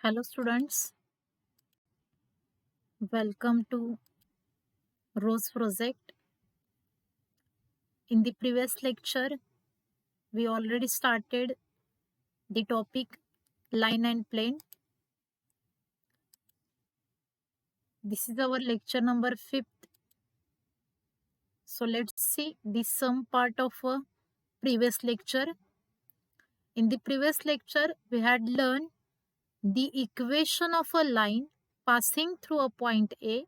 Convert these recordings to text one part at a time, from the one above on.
Hello students, welcome to Rose project. In the previous lecture, we already started the topic line and plane. This is our lecture number 5th. So let's see the sum part of a previous lecture. In the previous lecture, we had learned the equation of a line passing through a point A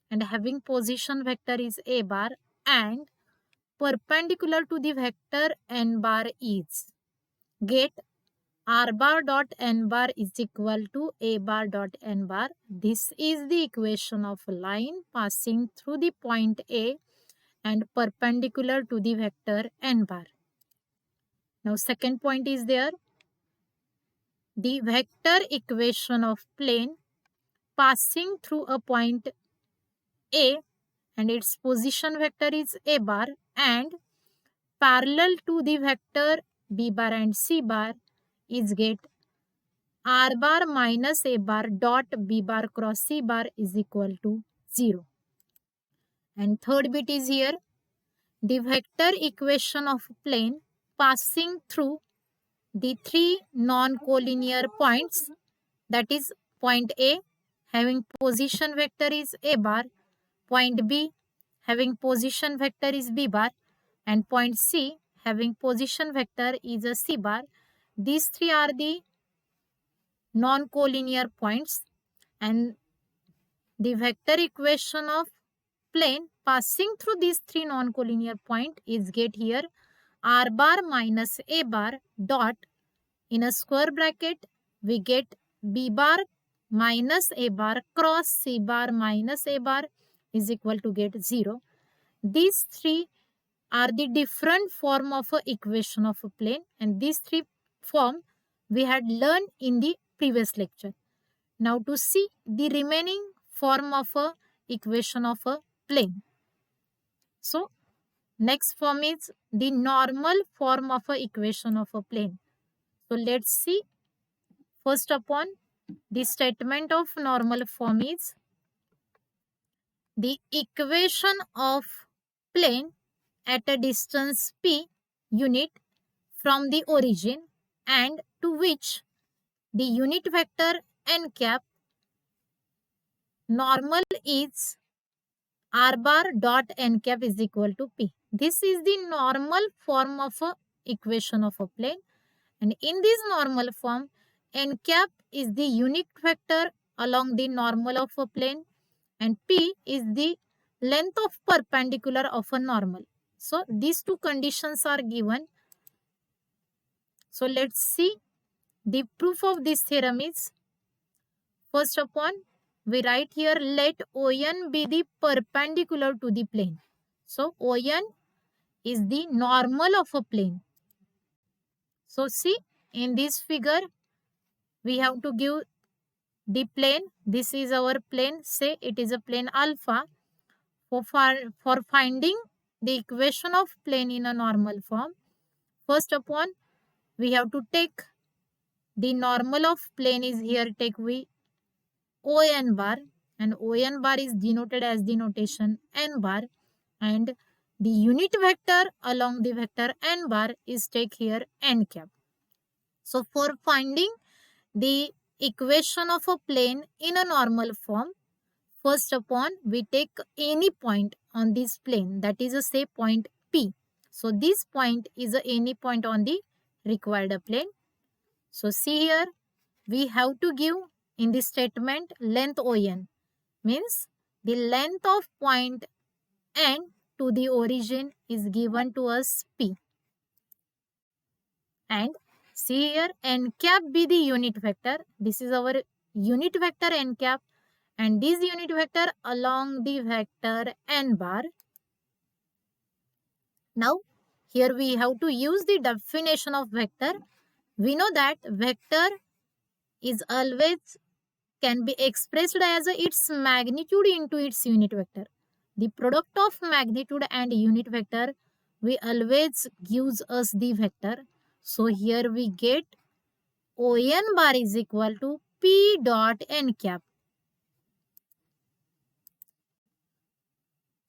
and having position vector is A bar and perpendicular to the vector n bar is. Get r bar dot n bar is equal to a bar dot n bar. This is the equation of a line passing through the point A and perpendicular to the vector n bar. Now second point is there. The vector equation of plane passing through a point A and its position vector is a bar and parallel to the vector b bar and c bar is get r bar minus a bar dot b bar cross c bar is equal to 0. And third bit is here. The vector equation of plane passing through the three non-collinear points, that is point A having position vector is a bar, point B having position vector is b bar, and point C having position vector is a c bar. These three are the non-collinear points, and the vector equation of plane passing through these three non-collinear point is get here r bar minus a bar dot in a square bracket we get b bar minus a bar cross c bar minus a bar is equal to get 0. These three are the different form of a equation of a plane, and these three form we had learned in the previous lecture. Now to see the remaining form of a equation of a plane. So next form is the normal form of a equation of a plane. So let's see. First upon, the statement of normal form is the equation of plane at a distance p unit from the origin and to which the unit vector n cap normal is r bar dot n cap is equal to p. This is the normal form of a equation of a plane, and in this normal form n cap is the unit vector along the normal of a plane and p is the length of perpendicular of a normal. So these two conditions are given. So let's see the proof of this theorem is, first upon we write here let ON be the perpendicular to the plane. So ON is the normal of a plane. So see in this figure we have to give the plane. This is our plane. Say it is a plane alpha. For finding the equation of plane in a normal form, first upon we have to take the normal of plane is here, take we ON bar, and ON bar is denoted as the notation n bar, and the unit vector along the vector n bar is take here n cap. So for finding the equation of a plane in a normal form, first upon we take any point on this plane, that is say point P. So this point is any point on the required plane. So see here we have to give in this statement length ON, means the length of point N to the origin is given to us P. And see here n cap be the unit vector. This is our unit vector n cap, and this unit vector along the vector n bar. Now here we have to use the definition of vector. We know that vector is always can be expressed as its magnitude into its unit vector. The product of magnitude and unit vector we always gives us the vector. So here we get ON bar is equal to P dot n cap.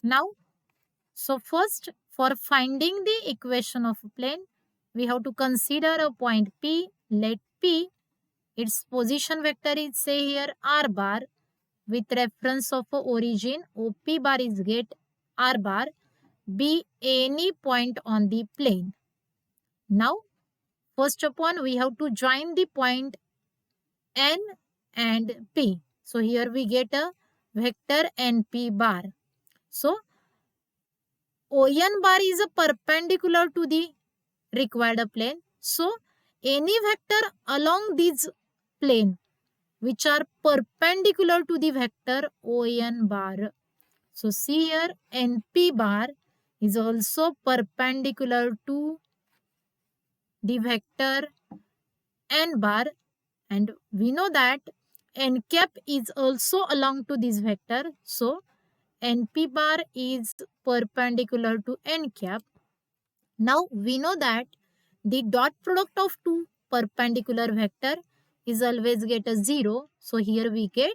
Now, so first, for finding the equation of a plane, we have to consider a point P. Let P, its position vector is say here r bar, with reference of a origin OP bar is get r bar, be any point on the plane. Now, first upon we have to join the point N and P. So here we get a vector NP bar. So ON bar is a perpendicular to the required plane. So any vector along this plane which are perpendicular to the vector ON bar. So see here NP bar is also perpendicular to the vector N bar, and we know that N cap is also along to this vector. So NP bar is perpendicular to N cap. Now we know that the dot product of two perpendicular vector is always get a 0. So here we get,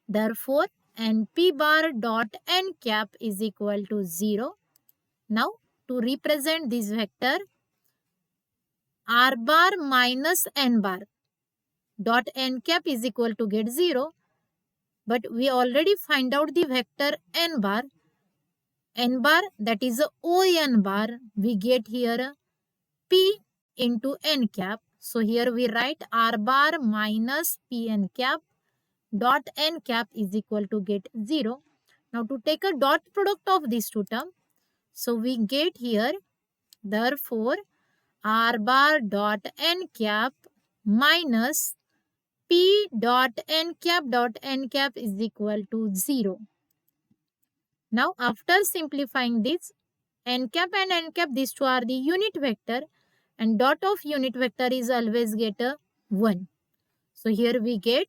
therefore NP bar dot N cap is equal to 0. Now to represent this vector, r bar minus n bar dot n cap is equal to get 0. But we already find out the vector n bar that is a ON bar. We get here P into n cap. So here we write r bar minus P n cap dot n cap is equal to get 0. Now to take a dot product of these two terms, so we get here, therefore r bar dot n cap minus P dot n cap is equal to 0. Now after simplifying this, n cap and n cap, these two are the unit vector, and dot of unit vector is always get a 1. So here we get,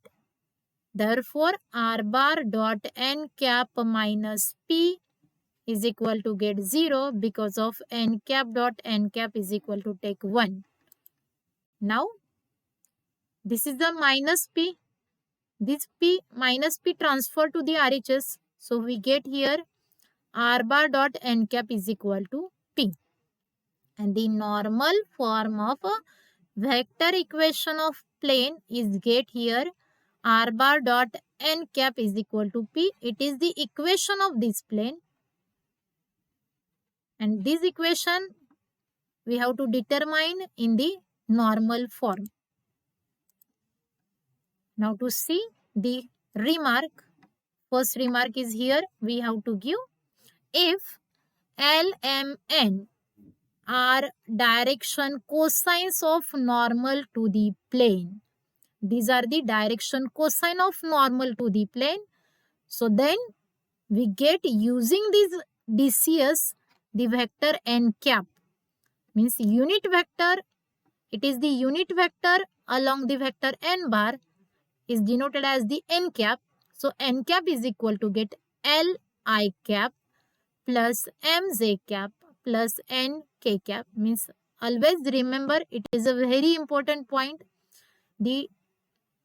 therefore r bar dot n cap minus P is equal to get 0 because of n cap dot n cap is equal to take 1. Now this is the minus P. This P minus P transfer to the RHS. So we get here r bar dot n cap is equal to P. And the normal form of a vector equation of plane is get here r bar dot n cap is equal to P. It is the equation of this plane. And this equation we have to determine in the normal form. Now to see the remark, first remark is here we have to give, if L, M, N are direction cosines of normal to the plane. These are the direction cosine of normal to the plane. So then we get, using this DCS, the vector n cap, means unit vector, it is the unit vector along the vector n bar is denoted as the n cap. So n cap is equal to get L I cap plus M J cap plus N K cap. Means always remember, it is a very important point. The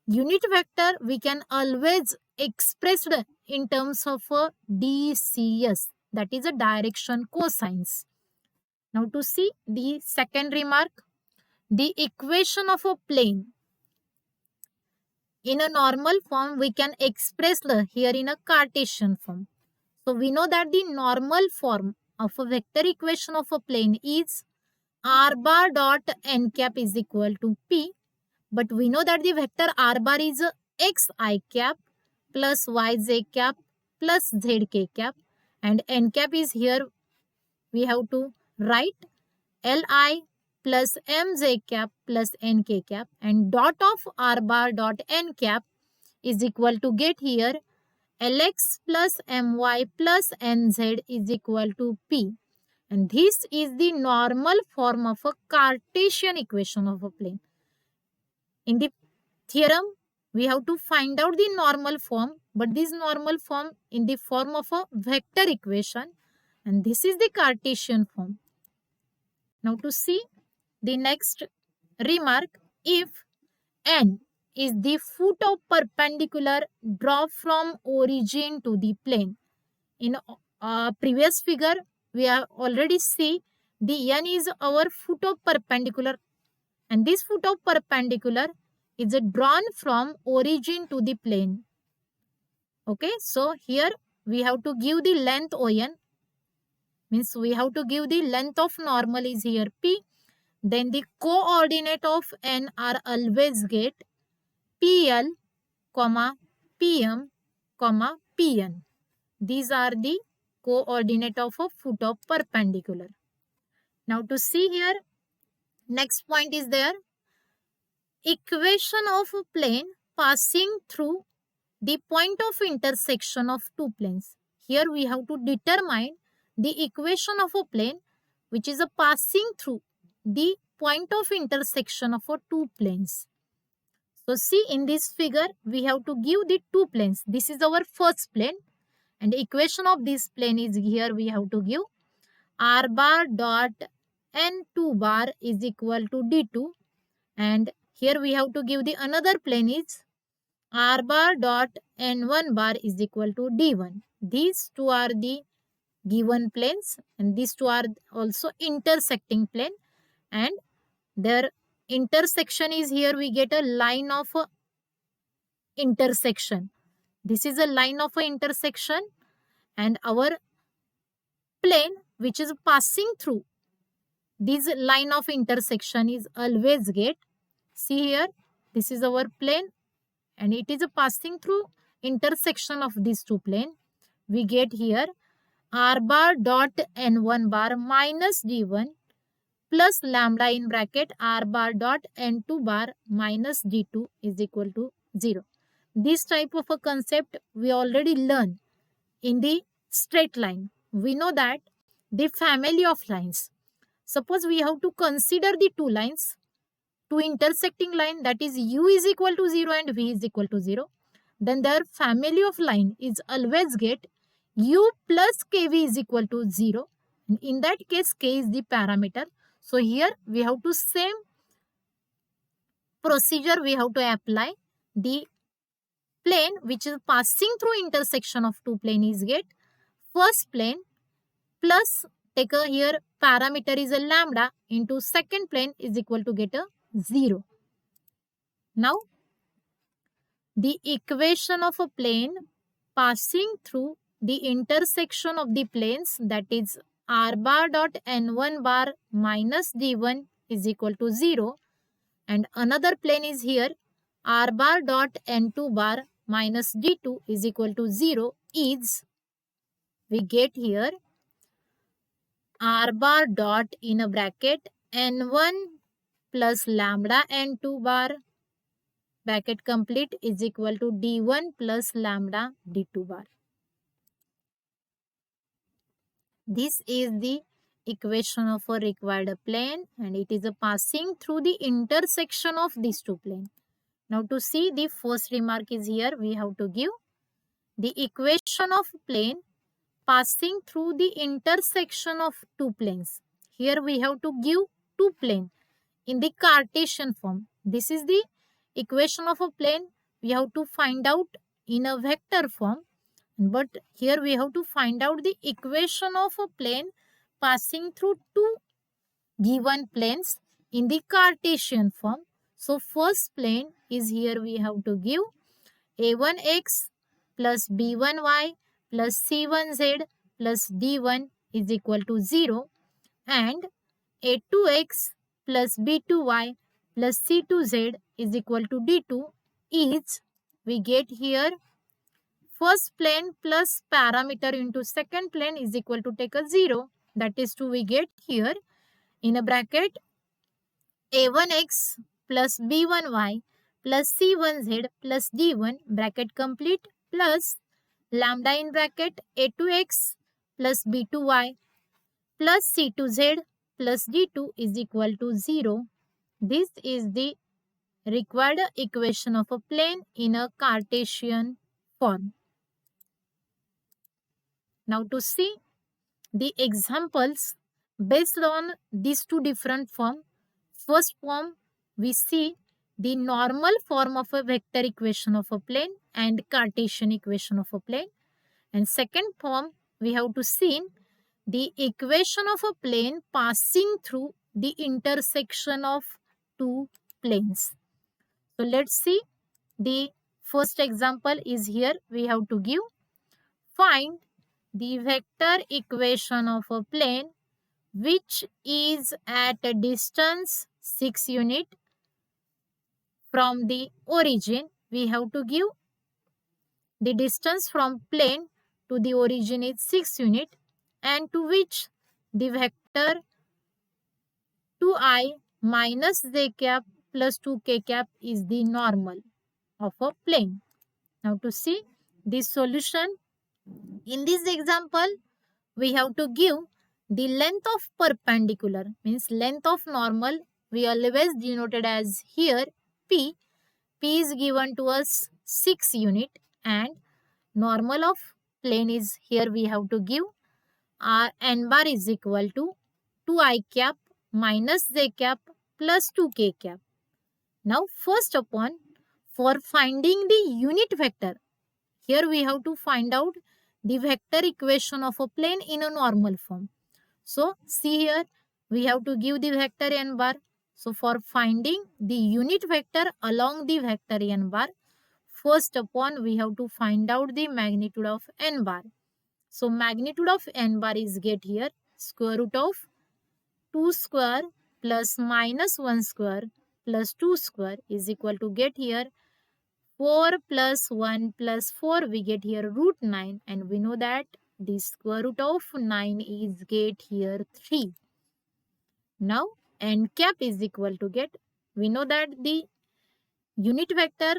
unit vector we can always express in terms of a DCS, that is a direction cosines. Now to see the second remark, the equation of a plane in a normal form we can express here in a Cartesian form. So we know that the normal form of a vector equation of a plane is r bar dot n cap is equal to P. But we know that the vector r bar is xi cap plus yj cap plus zk cap, and n cap is here we have to write li plus mj cap plus nk cap, and dot of r bar dot n cap is equal to get here lx plus my plus nz is equal to P. And this is the normal form of a Cartesian equation of a plane. In the theorem, we have to find out the normal form, but this normal form in the form of a vector equation, and this is the Cartesian form. Now to see the next remark, if n is the foot of perpendicular drop from origin to the plane. In previous figure, we have already see the n is our foot of perpendicular, and this foot of perpendicular is drawn from origin to the plane. Okay, so here we have to give the length ON, means we have to give the length of normal is here P. Then the coordinate of n are always get PL, PM, PN. These are the coordinate of a foot of perpendicular. Now to see here, next point is there. Equation of a plane passing through the point of intersection of two planes. Here we have to determine the equation of a plane which is a passing through the point of intersection of a two planes. So see, in this figure we have to give the two planes. This is our first plane, and the equation of this plane is here we have to give r bar dot n2 bar is equal to d2, and here we have to give the another plane is r bar dot n1 bar is equal to d1. These two are the given planes, and these two are also intersecting plane, and their intersection is here we get a line of intersection. This is a line of intersection, and our plane which is passing through this line of intersection is always get, see here, this is our plane and it is a passing through intersection of these two plane. We get here r bar dot n1 bar minus d1 plus lambda in bracket r bar dot n2 bar minus d2 is equal to 0. This type of a concept we already learned in the straight line. We know that the family of lines. Suppose we have to consider the two lines, two intersecting line, that is u is equal to 0 and v is equal to 0. Then their family of line is always get u plus kv is equal to 0. In that case, k is the parameter. So here we have to same procedure we have to apply. The plane which is passing through intersection of two plane is get first plane plus take a here parameter is a lambda into second plane is equal to get a 0. Now the equation of a plane passing through the intersection of the planes, that is r bar dot n1 bar minus d1 is equal to 0, and another plane is here r bar dot n2 bar minus d2 is equal to 0 is, we get here r bar dot in a bracket n1 plus lambda n2 bar bracket complete is equal to d1 plus lambda d2 bar. This is the equation of a required plane, and it is a passing through the intersection of these two planes. Now to see, the first remark is here we have to give the equation of plane passing through the intersection of two planes. Here we have to give two plane in the Cartesian form. This is the equation of a plane we have to find out in a vector form, but here we have to find out the equation of a plane passing through two given planes in the Cartesian form. So first plane is here we have to give a1x plus b1y plus c1z plus d1 is equal to 0, and a2x plus b2y plus c2z is equal to d2 is, we get here first plane plus parameter into second plane is equal to take a 0, that is 2, we get here in a bracket a1x plus b1y plus c1z plus d1 bracket complete plus lambda in bracket a2x plus b2y plus c2z plus d2 is equal to 0. This is the required equation of a plane in a Cartesian form. Now to see the examples based on these two different forms. First form we see the normal form of a vector equation of a plane and Cartesian equation of a plane. And second form, we have to see the equation of a plane passing through the intersection of two planes. So let's see. The first example is here. We have to give, find the vector equation of a plane which is at a distance 6 unit from the origin. We have to give the distance from plane to the origin is 6 unit, and to which the vector 2i minus j cap plus 2k cap is the normal of a plane. Now to see this solution, in this example, we have to give the length of perpendicular, means length of normal, we always denoted as here P. P is given to us 6 unit, and normal of plane is here we have to give our n bar is equal to 2i cap minus j cap plus 2k cap. Now first upon, for finding the unit vector, here we have to find out the vector equation of a plane in a normal form. So see here, we have to give the vector n bar. So for finding the unit vector along the vector n bar, first upon we have to find out the magnitude of n bar. So magnitude of n bar is get here square root of 2 square plus minus 1 square plus 2 square is equal to get here 4 plus 1 plus 4, we get here root 9, and we know that the square root of 9 is get here 3. Now n cap is equal to get, we know that the unit vector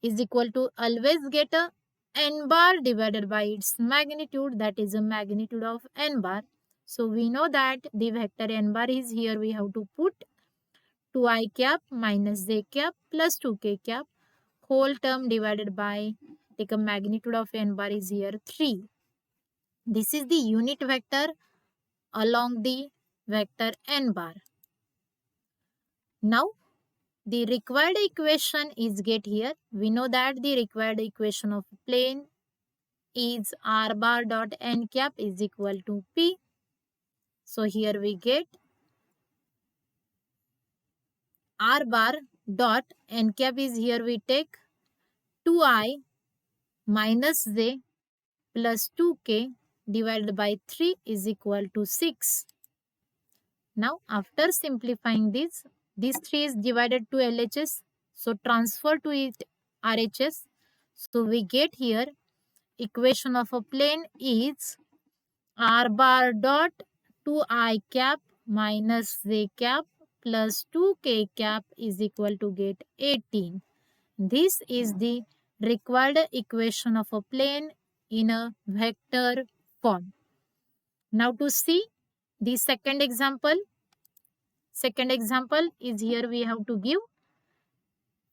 is equal to always get a n bar divided by its magnitude, that is a magnitude of n bar. So we know that the vector n bar is here we have to put 2i cap minus j cap plus 2k cap whole term divided by, take a magnitude of n bar is here 3. This is the unit vector along the vector n bar. Now the required equation is get here. We know that the required equation of plane is r bar dot n cap is equal to p. So here we get r bar dot n cap is here we take 2i minus j plus 2k divided by 3 is equal to 6. Now after simplifying this 3 is divided to LHS, so transfer to it RHS. So we get here equation of a plane is r bar dot 2i cap minus j cap plus 2k cap is equal to get 18. This is the required equation of a plane in a vector form. Now to see the second example. Second example is here we have to give,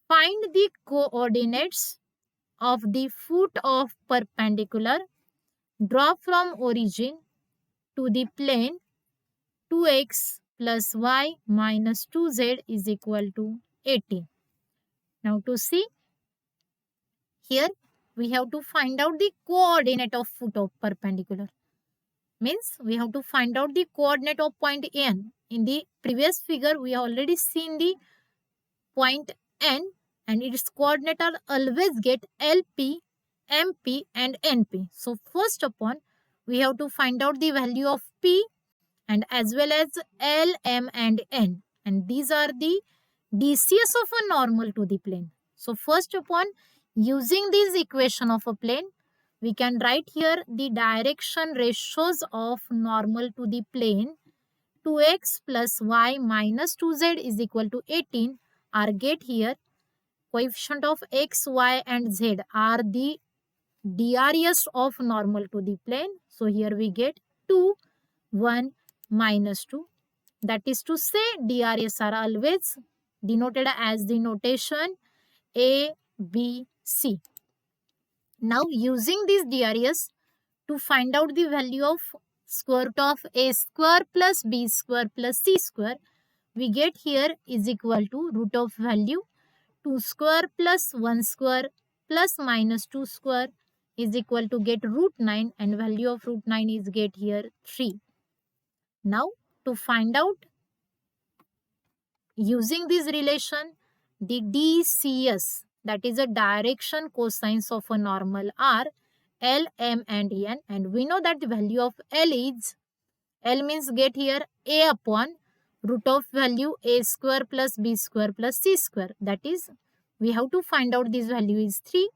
find the coordinates of the foot of perpendicular, draw from origin to the plane 2x plus y minus 2z is equal to 18. Now to see, here we have to find out the coordinate of foot of perpendicular. Means we have to find out the coordinate of point N. In the previous figure, we have already seen the point N, and its coordinate are always get LP, MP and NP. So first upon, we have to find out the value of P and as well as L, M and N. And these are the DCS of a normal to the plane. So first upon, using this equation of a plane, we can write here the direction ratios of normal to the plane 2x plus y minus 2z is equal to 18 are get here. Coefficient of x, y and z are the DRS of normal to the plane. So here we get 2, 1, minus 2. That is to say DRS are always denoted as the notation A, B, C. Now using this DRS to find out the value of square root of a square plus b square plus c square, we get here is equal to root of value 2 square plus 1 square plus minus 2 square is equal to get root 9, and value of root 9 is get here 3. Now to find out using this relation the DCS, that is a direction cosines of a normal, are L, M and N, and we know that the value of L is, L means get here A upon root of value A square plus B square plus C square, that is we have to find out this value is 3.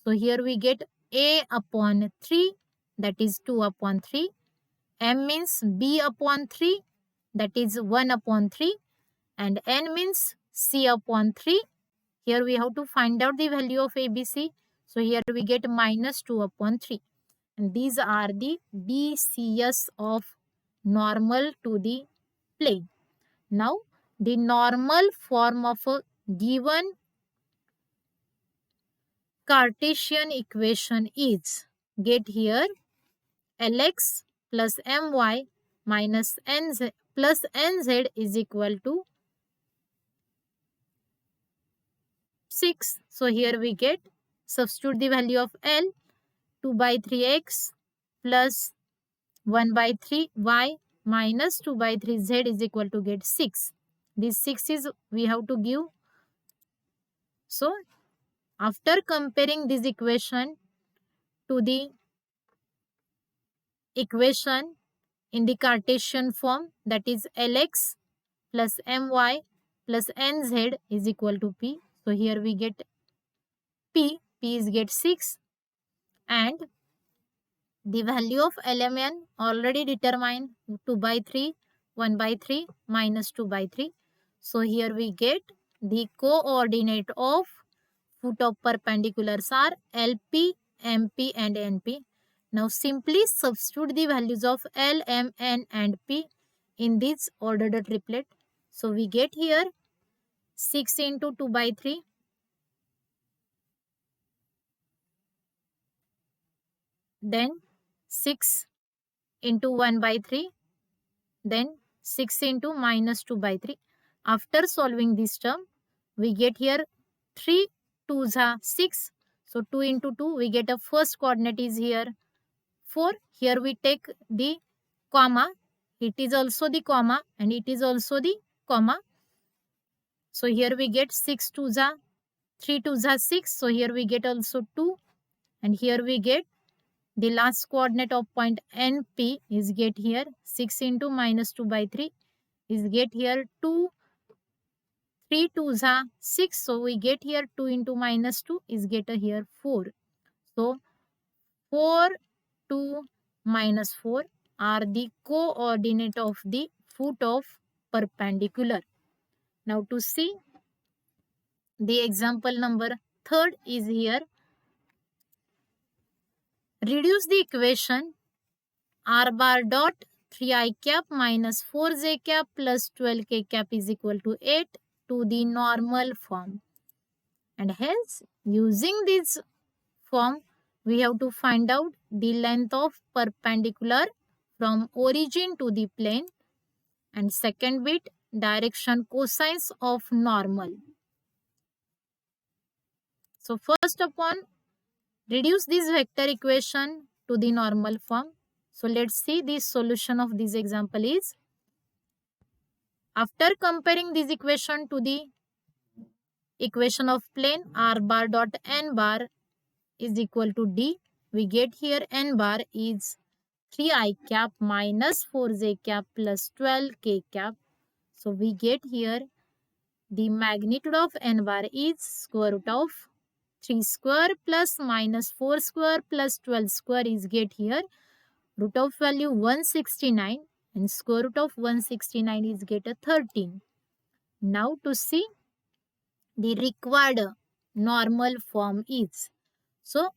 So here we get A upon 3, that is 2 upon 3. M means B upon 3, that is 1 upon 3. And N means C upon 3. Here we have to find out the value of ABC. So here we get minus 2 upon 3. And these are the DCS of normal to the plane. Now the normal form of a given Cartesian equation is, get here, Lx plus My minus Nz plus Nz is equal to 6. So here we get, substitute the value of L, 2 by 3x plus 1 by 3y minus 2 by 3z is equal to get 6. This 6 is we have to give. So after comparing this equation to the equation in the Cartesian form, that is Lx plus My plus Nz is equal to P. So here we get P is get 6, and the value of LMN already determined, 2 by 3, 1 by 3 minus 2 by 3. So here we get the coordinate of foot of perpendiculars are LP, MP and NP. Now simply substitute the values of L, M, N and P in this ordered triplet. So we get here 6 into 2 by 3, then 6 into 1 by 3, then 6 into minus 2 by 3. After solving this term, we get here 3 2s are 6. So 2 into 2, we get a first coordinate is here 4. Here we take the comma. It is also the comma and it is also the comma. So here we get 6 2s are 3 2s are 6. So here we get also 2. And here we get the last coordinate of point NP is get here 6 into minus 2 by 3 is get here 2. 3 2s are 6. So we get here 2 into minus 2 is get here 4. So 4, 2, minus 4 are the coordinate of the foot of perpendicular. Now to see the example number 3rd is here. Reduce the equation r bar dot 3i cap minus 4j cap plus 12k cap is equal to 8 to the normal form. And hence, using this form, we have to find out the length of perpendicular from origin to the plane, and second bit, direction cosines of normal. So first upon, reduce this vector equation to the normal form. So let's see the solution of this example is, after comparing this equation to the equation of plane r bar dot n bar is equal to d, we get here n bar is 3i cap minus 4j cap plus 12k cap. So we get here the magnitude of n bar is square root of 3 square plus minus 4 square plus 12 square is get here root of value 169, and square root of 169 is get a 13. Now to see the required normal form is, so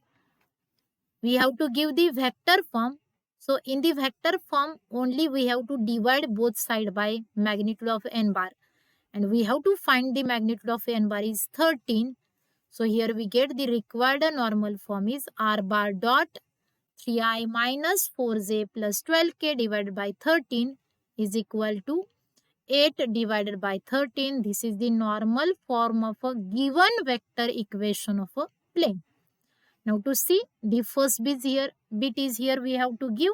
we have to give the vector form. So in the vector form only we have to divide both sides by magnitude of n bar, and we have to find the magnitude of n bar is 13. So here we get the required normal form is r bar dot 3i minus 4j plus 12k divided by 13 is equal to 8 divided by 13. This is the normal form of a given vector equation of a plane. Now to see the first bit is here we have to give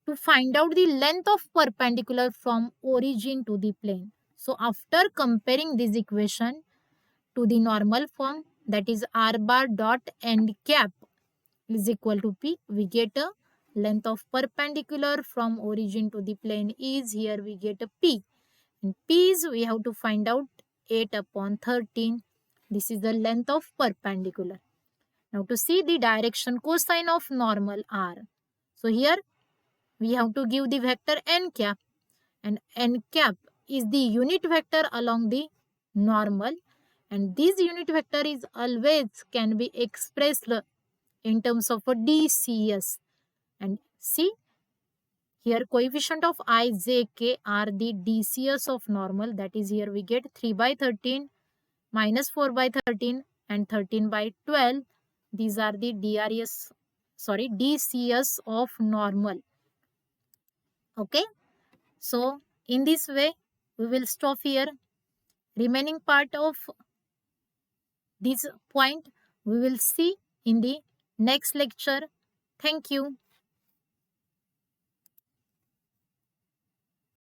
to find out the length of perpendicular from origin to the plane. So after comparing this equation to the normal form, that is r bar dot n cap is equal to p, we get a length of perpendicular from origin to the plane is, here we get a p. And p is, we have to find out 8 upon 13. This is the length of perpendicular. Now to see the direction cosine of normal r. So here we have to give the vector n cap, and n cap is the unit vector along the normal, and this unit vector is always can be expressed in terms of a DCS. And see here coefficient of I, j, k are the DCS of normal, that is here we get 3 by 13 minus 4 by 13 and 13 by 12. These are the DCS of normal. Okay, so in this way we will stop here. Remaining part of this point we will see in the next lecture. Thank you.